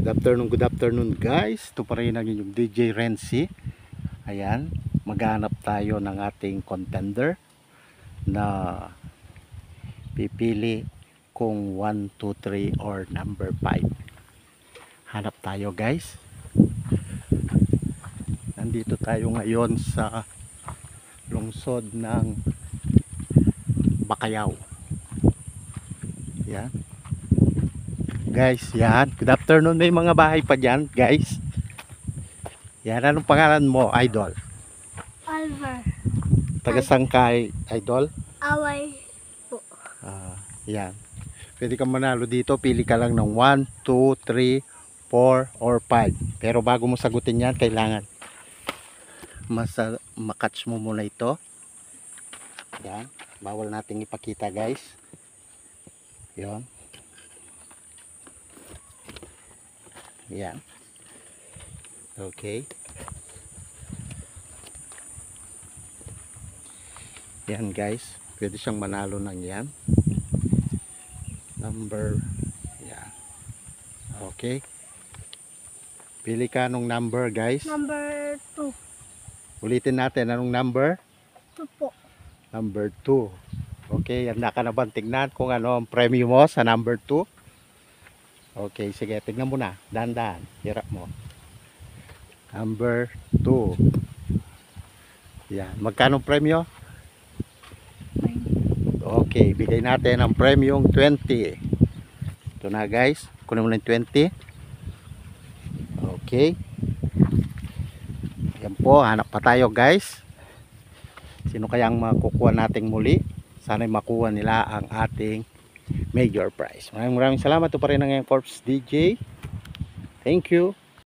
Good afternoon guys. Ito pa rin ang inyong DJ Renzi. Ayan, maghanap tayo ng ating contender na pipili kung 1, 2, 3 or number 5. Hanap tayo guys. Nandito tayo ngayon sa lungsod ng Bacayao. Yan. Guys, yan. Good afternoon. May mga bahay pa dyan, guys. Yan. Anong pangalan mo, Idol? Alvar. Taga-saan ka, Idol? Away po. Yan. Pwede ka manalo dito. Pili ka lang ng 1, 2, 3, 4, or 5. Pero bago mo sagutin yan, kailangan makatch mo muna ito. Yan. Bawal nating ipakita, guys. Yan. Yan. Okay. Yan guys. Pwede siyang manalo ng yan. Number. Yan. Okay. Pili ka nung number guys. Number 2. Ulitin natin. Anong number? 2 po. Number 2. Okay. Handa ka na ba tignan kung ano ang premyo mo sa number 2? Okay, sige, tignan mo na. Dahan-dahan, hirap mo. Number 2. Yan, magkano premyo? Okay, bigay natin ang premyong 20. Ito na guys, kunin mo na yung 20. Okay. Yan po, hanap pa tayo guys. Sino kayang makukuha nating muli? Sana'y makuha nila ang ating major prize. Maraming salamat. Ito pa rin ang Corpse DJ. Thank you.